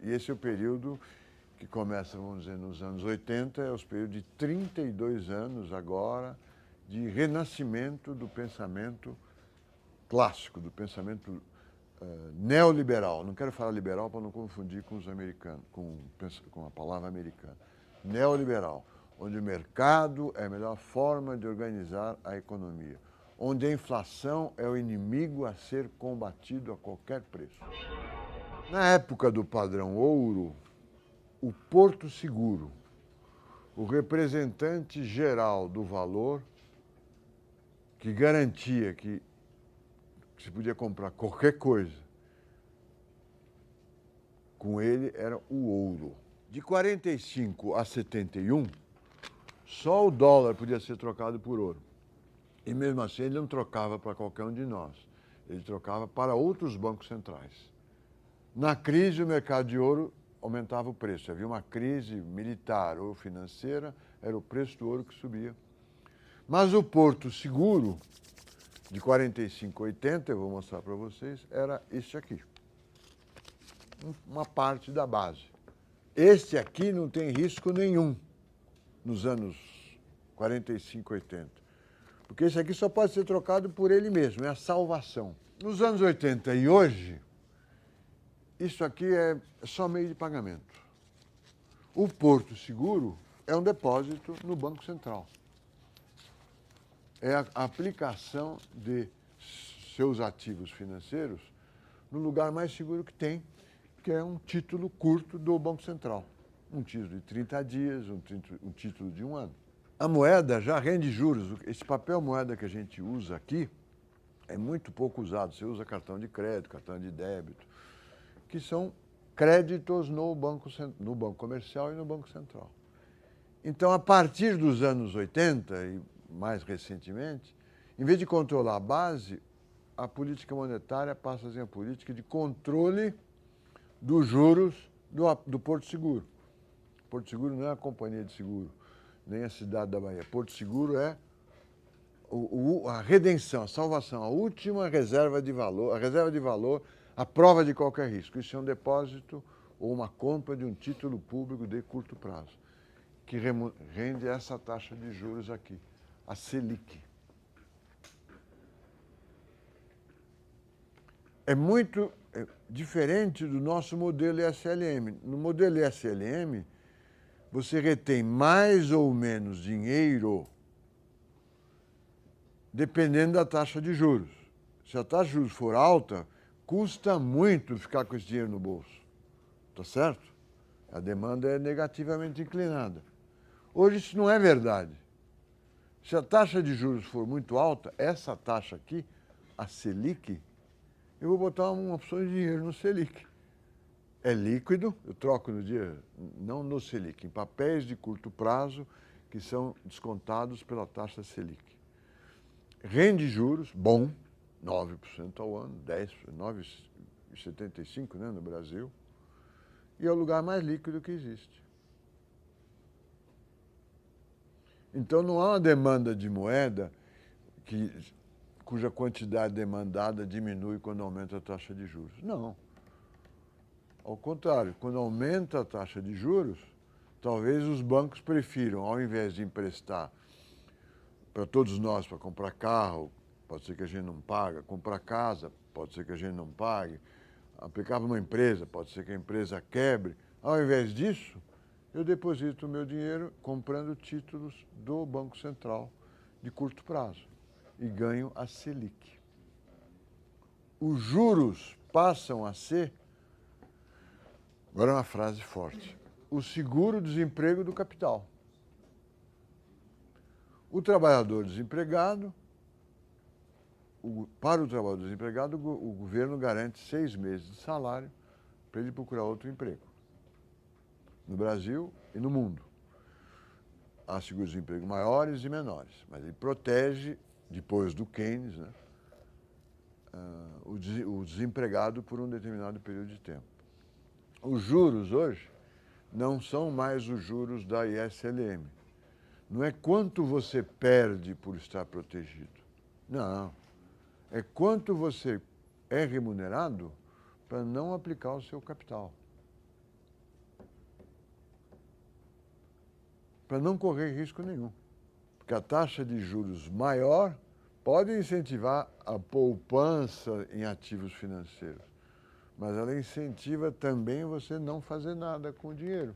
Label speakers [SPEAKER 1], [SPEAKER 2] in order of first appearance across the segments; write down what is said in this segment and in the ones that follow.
[SPEAKER 1] E esse é o período que começa, vamos dizer, nos anos 80, é o período de 32 anos agora de renascimento do pensamento clássico, do pensamento neoliberal. Não quero falar liberal para não confundir com os americanos, com a palavra americana. Neoliberal, onde o mercado é a melhor forma de organizar a economia, onde a inflação é o inimigo a ser combatido a qualquer preço. Na época do padrão ouro, o Porto Seguro, o representante geral do valor, que garantia que se podia comprar qualquer coisa, com ele era o ouro. De 45 a 71, só o dólar podia ser trocado por ouro. E mesmo assim ele não trocava para qualquer um de nós, ele trocava para outros bancos centrais. Na crise, o mercado de ouro aumentava o preço. Havia uma crise militar ou financeira, era o preço do ouro que subia. Mas o Porto Seguro, de 45 a 80, eu vou mostrar para vocês, era este aqui. Uma parte da base. Este aqui não tem risco nenhum nos anos 45, 80. Porque esse aqui só pode ser trocado por ele mesmo, é a salvação. Nos anos 80 e hoje, isso aqui é só meio de pagamento. O Porto Seguro é um depósito no Banco Central. É a aplicação de seus ativos financeiros no lugar mais seguro que tem, que é um título curto do Banco Central. Um título de 30 dias, um título de 1 ano. A moeda já rende juros. Esse papel moeda que a gente usa aqui é muito pouco usado. Você usa cartão de crédito, cartão de débito, que são créditos no banco comercial e no Banco Central. Então, a partir dos anos 80 e mais recentemente, em vez de controlar a base, a política monetária passa a ser a política de controle dos juros do Porto Seguro. Porto Seguro não é a companhia de seguro, nem a cidade da Bahia. Porto Seguro é a redenção, a salvação, a última reserva de valor, a prova de qualquer risco. Isso é um depósito ou uma compra de um título público de curto prazo, que rende essa taxa de juros aqui, a Selic. É muito diferente do nosso modelo ISLM. No modelo ISLM, você retém mais ou menos dinheiro dependendo da taxa de juros. Se a taxa de juros for alta, custa muito ficar com esse dinheiro no bolso. Tá certo? A demanda é negativamente inclinada. Hoje isso não é verdade. Se a taxa de juros for muito alta, essa taxa aqui, a Selic, eu vou botar uma opção de dinheiro no Selic. É líquido, eu troco no dia, não no Selic, em papéis de curto prazo que são descontados pela taxa Selic. Rende juros, bom, 9% ao ano, 9,75%, né, no Brasil, e é o lugar mais líquido que existe. Então não há uma demanda de moeda cuja quantidade demandada diminui quando aumenta a taxa de juros. Não. Ao contrário, quando aumenta a taxa de juros, talvez os bancos prefiram, ao invés de emprestar para todos nós, para comprar carro, pode ser que a gente não pague, comprar casa, pode ser que a gente não pague, aplicar para uma empresa, pode ser que a empresa quebre. Ao invés disso, eu deposito o meu dinheiro comprando títulos do Banco Central de curto prazo e ganho a Selic. Os juros passam a ser, agora é uma frase forte, o seguro-desemprego do capital. O trabalhador desempregado, para o trabalhador desempregado, o governo garante 6 meses de salário para ele procurar outro emprego. No Brasil e no mundo. Há seguros-desemprego maiores e menores, mas ele protege, depois do Keynes, né, o desempregado por um determinado período de tempo. Os juros hoje não são mais os juros da ISLM. Não é quanto você perde por estar protegido. Não. É quanto você é remunerado para não aplicar o seu capital. para não correr risco nenhum. Porque a taxa de juros maior pode incentivar a poupança em ativos financeiros, mas ela incentiva também você não fazer nada com o dinheiro,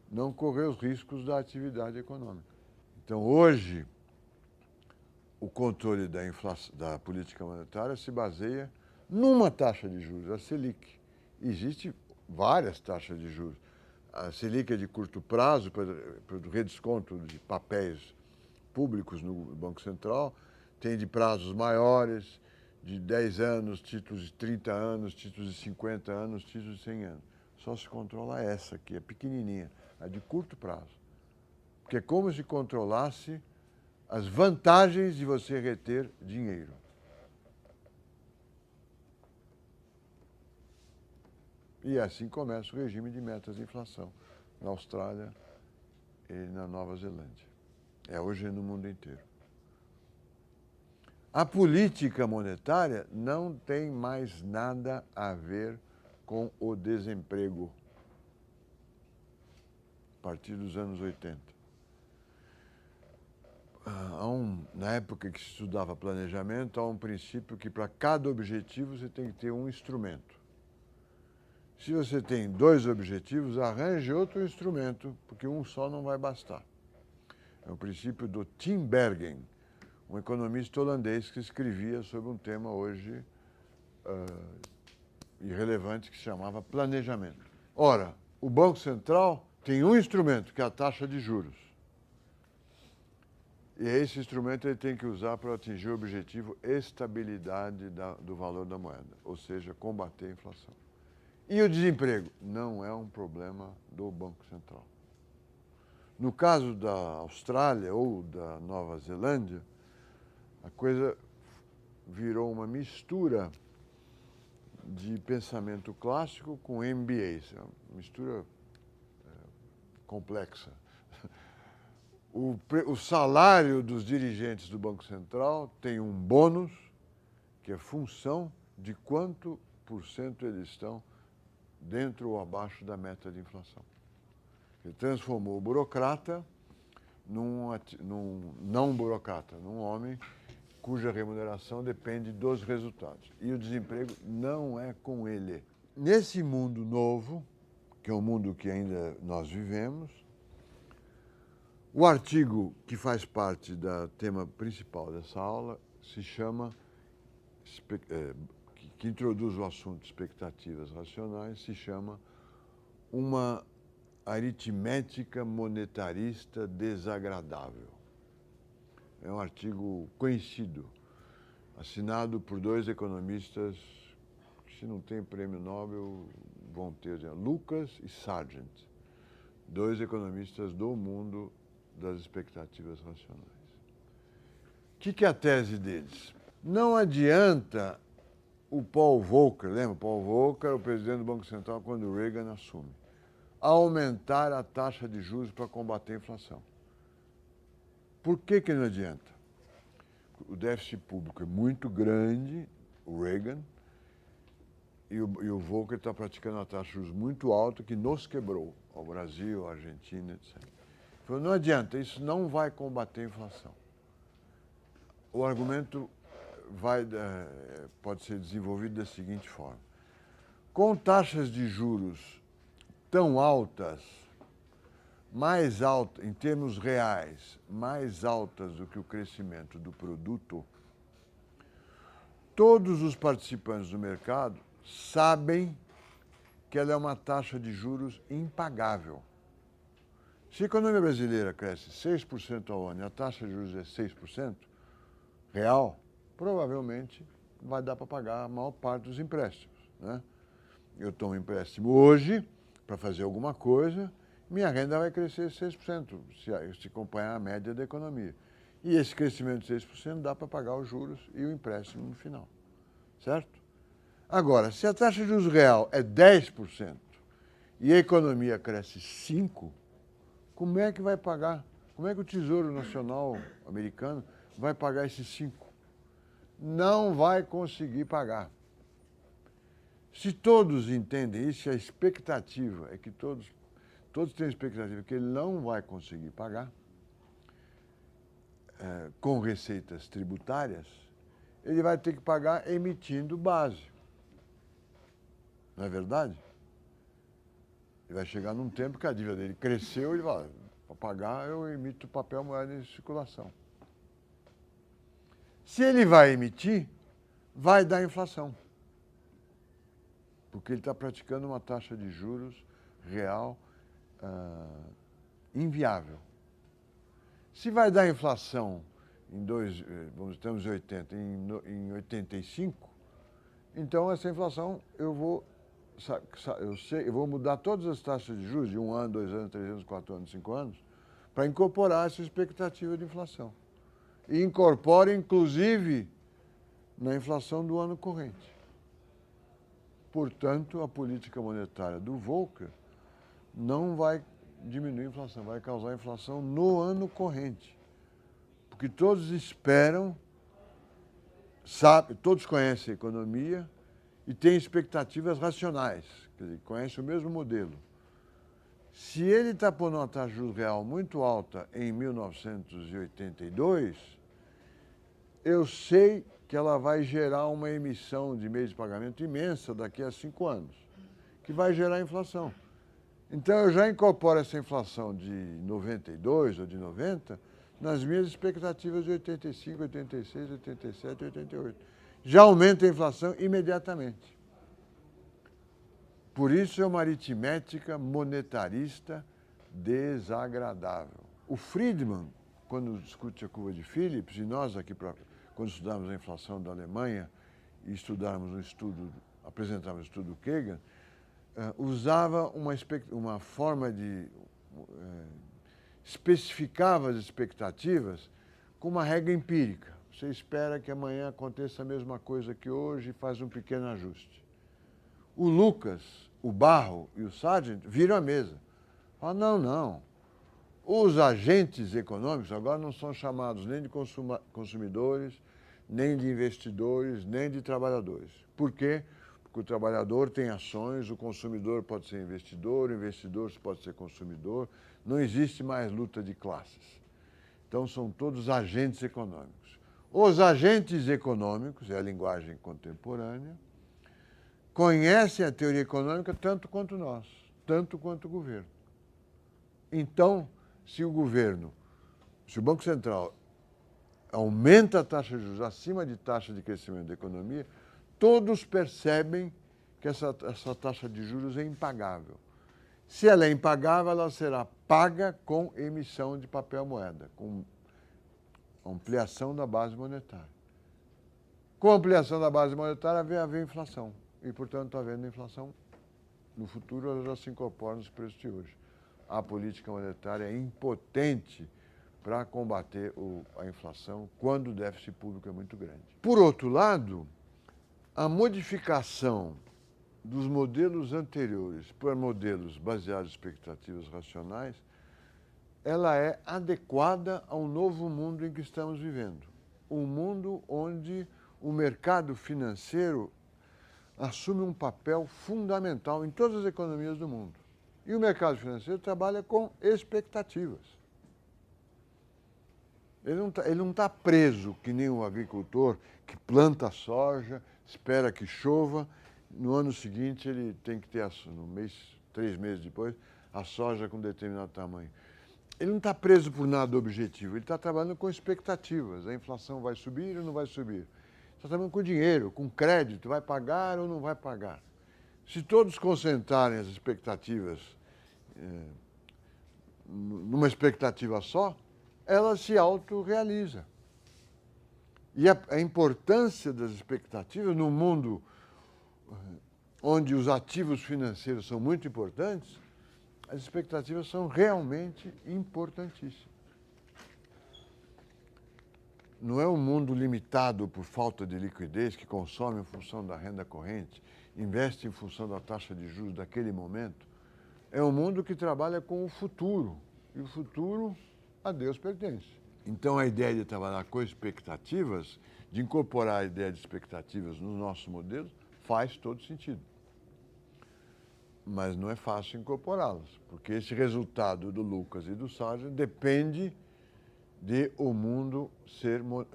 [SPEAKER 1] não correr os riscos da atividade econômica. Então, hoje, o controle da política monetária se baseia numa taxa de juros, a Selic. Existem várias taxas de juros. A Selic é de curto prazo, para o redesconto de papéis públicos no Banco Central, tem de prazos maiores, de 10 anos, títulos de 30 anos, títulos de 50 anos, títulos de 100 anos. Só se controla essa aqui, é pequenininha, a de curto prazo. Porque é como se controlasse as vantagens de você reter dinheiro. E assim começa o regime de metas de inflação na Austrália e na Nova Zelândia. É hoje no mundo inteiro. A política monetária não tem mais nada a ver com o desemprego a partir dos anos 80. Na época que se estudava planejamento, há um princípio que para cada objetivo você tem que ter um instrumento. Se você tem 2 objetivos, arranje outro instrumento, porque um só não vai bastar. É o princípio do Tim Bergen, um economista holandês que escrevia sobre um tema hoje irrelevante que se chamava planejamento. Ora, o Banco Central tem um instrumento, que é a taxa de juros. E esse instrumento ele tem que usar para atingir o objetivo estabilidade do valor da moeda, ou seja, combater a inflação. E o desemprego? Não é um problema do Banco Central. No caso da Austrália ou da Nova Zelândia, a coisa virou uma mistura de pensamento clássico com MBA, é uma mistura complexa. O salário dos dirigentes do Banco Central tem um bônus que é função de quanto por cento eles estão dentro ou abaixo da meta de inflação. Ele transformou o burocrata num não burocrata, num homem cuja remuneração depende dos resultados. E o desemprego não é com ele. Nesse mundo novo, que é um mundo que ainda nós vivemos, o artigo que faz parte do tema principal dessa aula se chama, que introduz o assunto expectativas racionais, se chama Uma Aritmética Monetarista Desagradável. É um artigo conhecido, assinado por 2 economistas que, se não tem prêmio Nobel, vão ter, Lucas e Sargent, 2 economistas do mundo das expectativas racionais. O que é a tese deles? Não adianta o Paul Volcker, lembra? Paul Volcker, o presidente do Banco Central, quando o Reagan assume, aumentar a taxa de juros para combater a inflação. Por que não adianta? O déficit público é muito grande, o Reagan, e o Volcker está praticando uma taxa de juros muito alta que nos quebrou, ao Brasil, à Argentina, etc. Falou, não adianta, isso não vai combater a inflação. O argumento pode ser desenvolvido da seguinte forma. Com taxas de juros tão altas, mais altas, em termos reais, mais altas do que o crescimento do produto, todos os participantes do mercado sabem que ela é uma taxa de juros impagável. Se a economia brasileira cresce 6% ao ano e a taxa de juros é 6% real, provavelmente vai dar para pagar a maior parte dos empréstimos, né? Eu tomo empréstimo hoje para fazer alguma coisa, minha renda vai crescer 6%, se acompanhar a média da economia. E esse crescimento de 6% dá para pagar os juros e o empréstimo no final, certo? Agora, se a taxa de juros real é 10% e a economia cresce 5%, como é que vai pagar? Como é que o Tesouro Nacional americano vai pagar esses 5%? Não vai conseguir pagar. Se todos entendem isso, a expectativa é que todos todos têm a expectativa que ele não vai conseguir pagar, com receitas tributárias, ele vai ter que pagar emitindo base. Não é verdade? Ele vai chegar num tempo que a dívida dele cresceu, ele vai, para pagar eu emito papel moeda em circulação. Se ele vai emitir, vai dar inflação. Porque ele está praticando uma taxa de juros real inviável. Se vai dar inflação estamos em 80, em 85, então essa inflação eu vou mudar todas as taxas de juros de 1 ano, 2 anos, 3 anos, 4 anos, 5 anos, para incorporar essa expectativa de inflação. E incorpora, inclusive, na inflação do ano corrente. Portanto, a política monetária do Volcker não vai diminuir a inflação, vai causar inflação no ano corrente. Porque todos esperam, todos conhecem a economia e têm expectativas racionais, quer dizer, conhecem o mesmo modelo. Se ele está pondo uma taxa de juros real muito alta em 1982, eu sei que ela vai gerar uma emissão de meios de pagamento imensa daqui a 5 anos, que vai gerar inflação. Então, eu já incorporo essa inflação de 92 ou de 90 nas minhas expectativas de 85, 86, 87, 88. Já aumenta a inflação imediatamente. Por isso é uma aritmética monetarista desagradável. O Friedman, quando discute a curva de Phillips, e nós aqui, quando estudamos a inflação da Alemanha e apresentávamos o estudo Kagan, usava uma forma de... especificava as expectativas com uma regra empírica. Você espera que amanhã aconteça a mesma coisa que hoje e faz um pequeno ajuste. O Lucas, o Barro e o Sargent viram a mesa. Falam, não. Os agentes econômicos agora não são chamados nem de consumidores, nem de investidores, nem de trabalhadores. Por quê? Porque o trabalhador tem ações, o consumidor pode ser investidor, o investidor pode ser consumidor. Não existe mais luta de classes. Então, são todos agentes econômicos. Os agentes econômicos, é a linguagem contemporânea, conhecem a teoria econômica tanto quanto nós, tanto quanto o governo. Então, se o Banco Central aumenta a taxa de juros acima de taxa de crescimento da economia, todos percebem que essa taxa de juros é impagável. Se ela é impagável, ela será paga com emissão de papel moeda, com ampliação da base monetária. Com a ampliação da base monetária, haver inflação. E, portanto, havendo inflação, no futuro ela já se incorpora nos preços de hoje. A política monetária é impotente para combater a inflação quando o déficit público é muito grande. Por outro lado, a modificação dos modelos anteriores para modelos baseados em expectativas racionais, ela é adequada ao novo mundo em que estamos vivendo. Um mundo onde o mercado financeiro assume um papel fundamental em todas as economias do mundo. E o mercado financeiro trabalha com expectativas. Ele não está preso que nem o agricultor que planta soja, espera que chova, no ano seguinte ele tem que ter, 3 meses depois, a soja com determinado tamanho. Ele não está preso por nada objetivo, ele está trabalhando com expectativas. A inflação vai subir ou não vai subir? Está trabalhando com dinheiro, com crédito, vai pagar ou não vai pagar? Se todos concentrarem as expectativas numa expectativa só, ela se autorrealiza. E a importância das expectativas no mundo onde os ativos financeiros são muito importantes, as expectativas são realmente importantíssimas. Não é um mundo limitado por falta de liquidez, que consome em função da renda corrente, investe em função da taxa de juros daquele momento. É um mundo que trabalha com o futuro, e o futuro a Deus pertence. Então, a ideia de trabalhar com expectativas, de incorporar a ideia de expectativas nos nossos modelos, faz todo sentido. mas não é fácil incorporá-las, porque esse resultado do Lucas e do Sargent depende de o mundo ser, o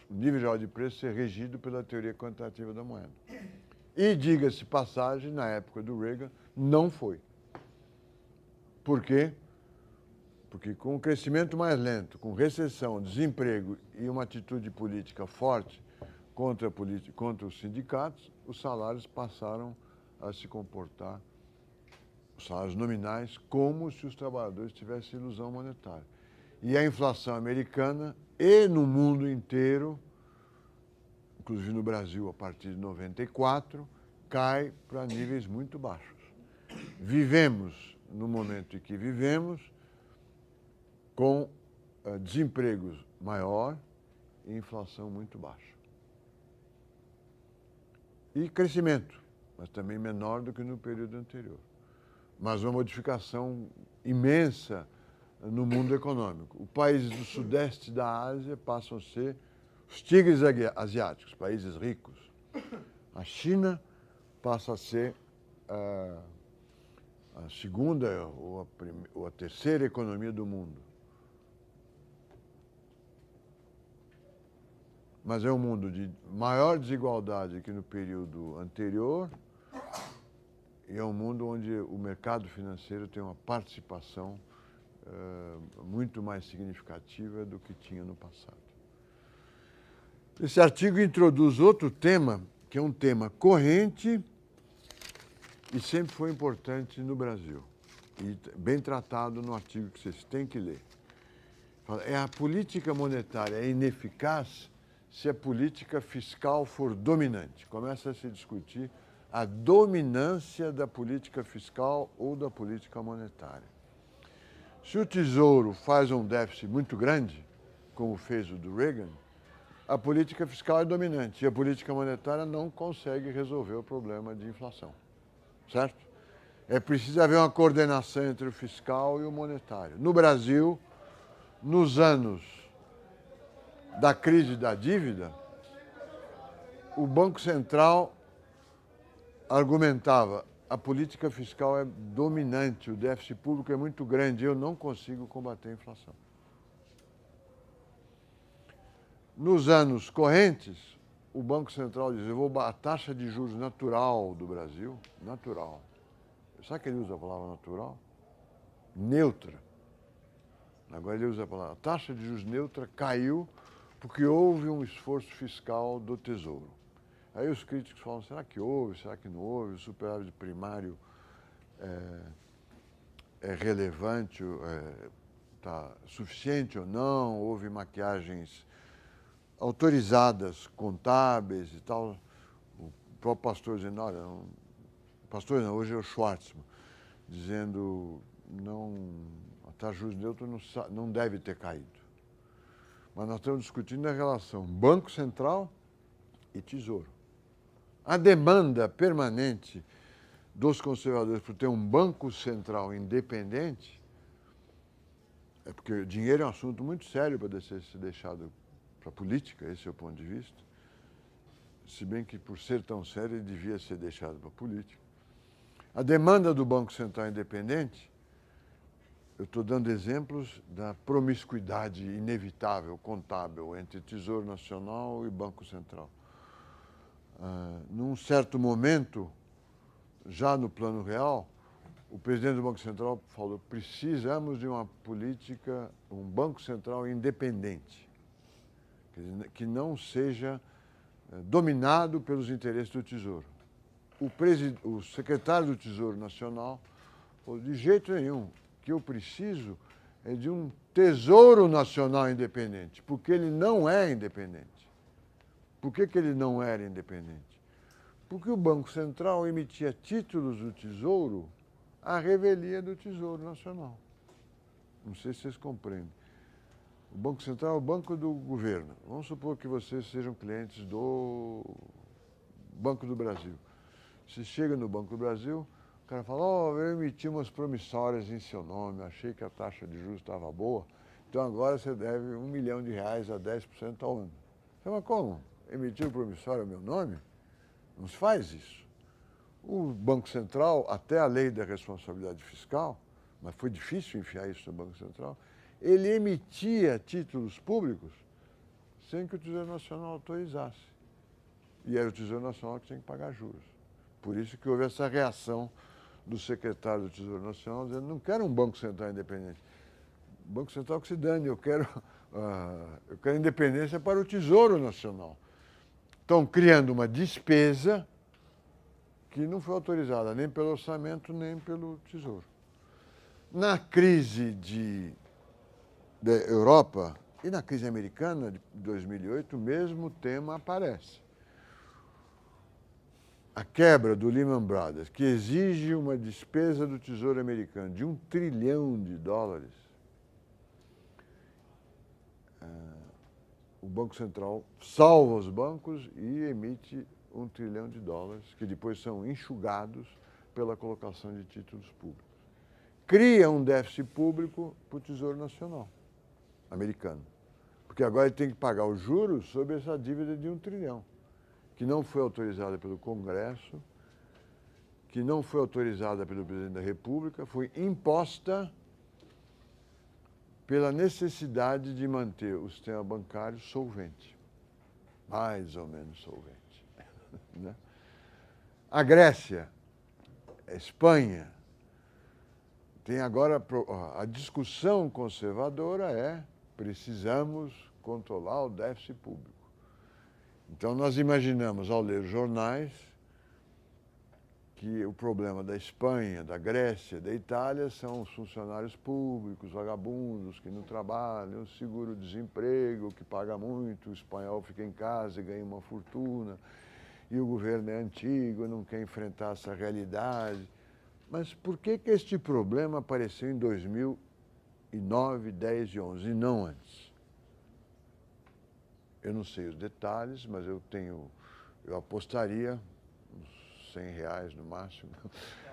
[SPEAKER 1] nível geral de preço ser regido pela teoria quantitativa da moeda. E, diga-se passagem, na época do Reagan, não foi. Por quê? Porque com o crescimento mais lento, com recessão, desemprego e uma atitude política forte contra os sindicatos, os salários passaram a se comportar, os salários nominais, como se os trabalhadores tivessem ilusão monetária. E a inflação americana e no mundo inteiro, inclusive no Brasil a partir de 94, cai para níveis muito baixos. Vivemos, no momento em que vivemos, com desemprego maior e inflação muito baixa. E crescimento, mas também menor do que no período anterior. Mas uma modificação imensa no mundo econômico. Os países do sudeste da Ásia passam a ser os tigres asiáticos, países ricos. A China passa a ser a segunda ou a terceira economia do mundo. Mas é um mundo de maior desigualdade que no período anterior e é um mundo onde o mercado financeiro tem uma participação muito mais significativa do que tinha no passado. Esse artigo introduz outro tema, que é um tema corrente e sempre foi importante no Brasil, e bem tratado no artigo que vocês têm que ler. É a política monetária é ineficaz se a política fiscal for dominante. Começa a se discutir a dominância da política fiscal ou da política monetária. Se o Tesouro faz um déficit muito grande, como fez o do Reagan, a política fiscal é dominante e a política monetária não consegue resolver o problema de inflação, certo? É preciso haver uma coordenação entre o fiscal e o monetário. No Brasil, nos anos da crise da dívida, o Banco Central argumentava: a política fiscal é dominante, o déficit público é muito grande, eu não consigo combater a inflação. Nos anos correntes, o Banco Central dizia: a taxa de juros natural do Brasil, natural. Sabe que ele usa a palavra natural? Neutra. Agora ele usa a palavra. A taxa de juros neutra caiu porque houve um esforço fiscal do Tesouro. Aí os críticos falam: será que houve, será que não houve? O superávit primário é relevante, está suficiente ou não? Houve maquiagens autorizadas, contábeis e tal. O próprio pastor dizendo: olha, pastor não, hoje é o Schwartzman, dizendo: não, a taxa de juros neutra não deve ter caído. Mas nós estamos discutindo a relação Banco Central e Tesouro. A demanda permanente dos conservadores por ter um Banco Central independente é porque dinheiro é um assunto muito sério para ser deixado para a política, esse é o ponto de vista. Se bem que, por ser tão sério, ele devia ser deixado para a política. A demanda do Banco Central independente, eu estou dando exemplos da promiscuidade inevitável, contábil, entre Tesouro Nacional e Banco Central. Num certo momento, já no plano real, o presidente do Banco Central falou: precisamos de uma política, um Banco Central independente, que não seja dominado pelos interesses do Tesouro. O secretário do Tesouro Nacional falou: de jeito nenhum, o que eu preciso é de um Tesouro Nacional independente, porque ele não é independente. Por que ele não era independente? Porque o Banco Central emitia títulos do Tesouro à revelia do Tesouro Nacional. Não sei se vocês compreendem. O Banco Central é o banco do governo. Vamos supor que vocês sejam clientes do Banco do Brasil. Você chega no Banco do Brasil, o cara fala: eu emiti umas promissórias em seu nome, achei que a taxa de juros estava boa, então agora você deve R$1 milhão a 10% ao ano. Você fala: mas como? Emitir promissório ao meu nome? Não se faz isso. O Banco Central, até a lei da responsabilidade fiscal, mas foi difícil enfiar isso no Banco Central, ele emitia títulos públicos sem que o Tesouro Nacional autorizasse. E era o Tesouro Nacional que tinha que pagar juros. Por isso que houve essa reação do secretário do Tesouro Nacional, dizendo, não quero um Banco Central independente. O Banco Central que se dane, eu quero independência para o Tesouro Nacional. Estão criando uma despesa que não foi autorizada nem pelo orçamento, nem pelo Tesouro. Na crise da Europa e na crise americana de 2008, o mesmo tema aparece. A quebra do Lehman Brothers, que exige uma despesa do Tesouro americano de $1 trilhão, o Banco Central salva os bancos e emite $1 trilhão, que depois são enxugados pela colocação de títulos públicos. Cria um déficit público para o Tesouro Nacional americano, porque agora ele tem que pagar os juros sobre essa dívida de $1 trilhão, que não foi autorizada pelo Congresso, que não foi autorizada pelo Presidente da República, foi imposta pela necessidade de manter o sistema bancário solvente, mais ou menos solvente. Né? A Grécia, a Espanha, tem agora a discussão conservadora precisamos controlar o déficit público. Então nós imaginamos ao ler jornais que o problema da Espanha, da Grécia, da Itália são os funcionários públicos, vagabundos, que não trabalham, o seguro-desemprego, que paga muito, o espanhol fica em casa e ganha uma fortuna, e o governo é antigo, não quer enfrentar essa realidade. Mas por que este problema apareceu em 2009, 10 e 11 e não antes? Eu não sei os detalhes, mas eu apostaria uns R$100 no máximo,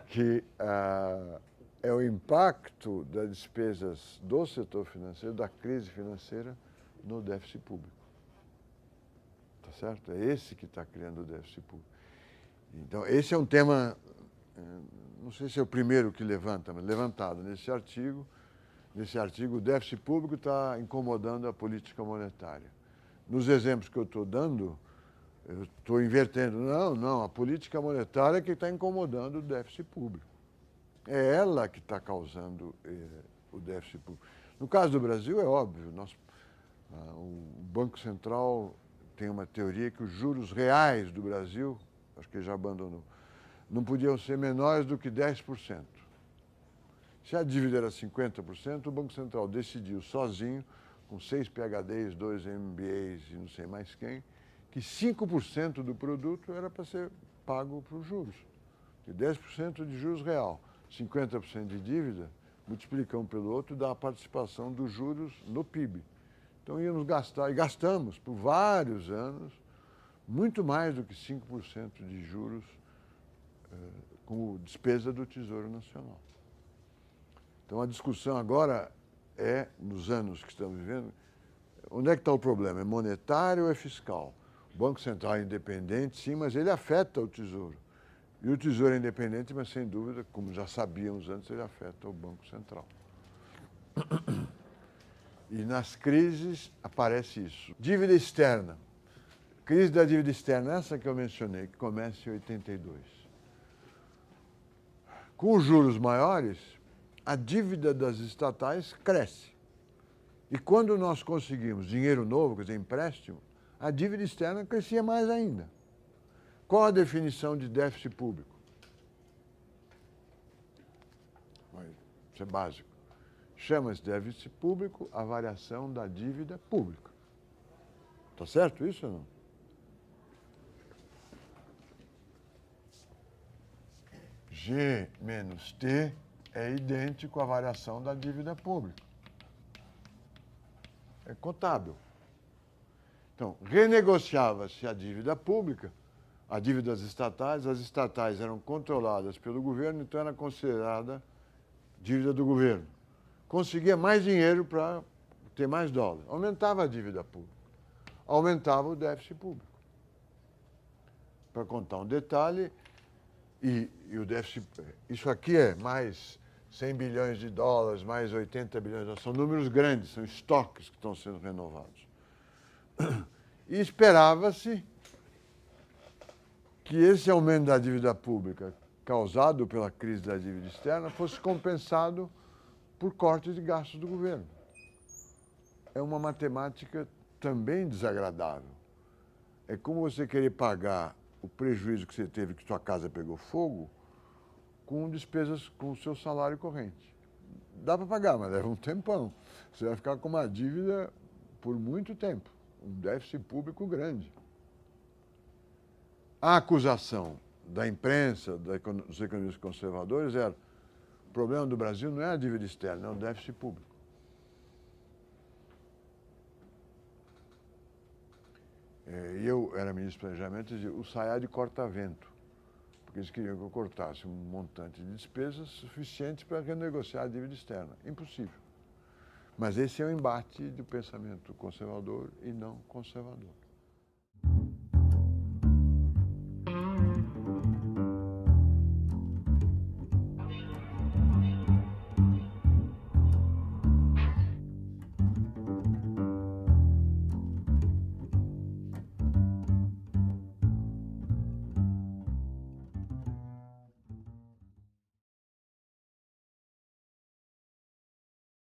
[SPEAKER 1] que é o impacto das despesas do setor financeiro, da crise financeira, no déficit público. Tá certo? É esse que está criando o déficit público. Então, esse é um tema, não sei se é o primeiro que levanta, mas levantado nesse artigo. Nesse artigo, o déficit público está incomodando a política monetária. Nos exemplos que eu estou dando, eu estou invertendo. Não, a política monetária é que está incomodando o déficit público. É ela que está causando o déficit público. No caso do Brasil, é óbvio, o Banco Central tem uma teoria que os juros reais do Brasil, acho que ele já abandonou, não podiam ser menores do que 10%. Se a dívida era 50%, o Banco Central decidiu sozinho, com 6 PhDs, 2 MBAs e não sei mais quem, que 5% do produto era para ser pago para os juros. E 10% de juros real, 50% de dívida, multiplica um pelo outro, dá a participação dos juros no PIB. Então íamos gastar, e gastamos por vários anos, muito mais do que 5% de juros como despesa do Tesouro Nacional. Então a discussão agora nos anos que estamos vivendo, onde é que está o problema? É monetário ou é fiscal? O Banco Central é independente, sim, mas ele afeta o Tesouro. E o Tesouro é independente, mas sem dúvida, como já sabíamos antes, ele afeta o Banco Central. E nas crises aparece isso. Dívida externa. Crise da dívida externa, essa que eu mencionei, que começa em 82. Com os juros maiores, a dívida das estatais cresce. E quando nós conseguimos dinheiro novo, quer dizer, empréstimo, a dívida externa crescia mais ainda. Qual a definição de déficit público? Isso é básico. Chama-se déficit público a variação da dívida pública. Está certo isso ou não? G menos T é idêntico à variação da dívida pública. É contábil. Então, renegociava-se a dívida pública, a dívida das estatais, as estatais eram controladas pelo governo, então era considerada dívida do governo. Conseguia mais dinheiro para ter mais dólar. Aumentava a dívida pública. Aumentava o déficit público. Para contar um detalhe, E o déficit, isso aqui é mais 100 bilhões de dólares, mais 80 bilhões, são números grandes, são estoques que estão sendo renovados. E esperava-se que esse aumento da dívida pública causado pela crise da dívida externa fosse compensado por cortes de gastos do governo. É uma matemática também desagradável. É como você querer pagar o prejuízo que você teve que sua casa pegou fogo com despesas com o seu salário corrente. Dá para pagar, mas leva um tempão. Você vai ficar com uma dívida por muito tempo, um déficit público grande. A acusação da imprensa, dos economistas conservadores era: o problema do Brasil não é a dívida externa, é o déficit público. E eu era ministro do Planejamento e dizia: o Sayad corta vento, porque eles queriam que eu cortasse um montante de despesas suficiente para renegociar a dívida externa. Impossível. Mas esse é o embate do pensamento conservador e não conservador.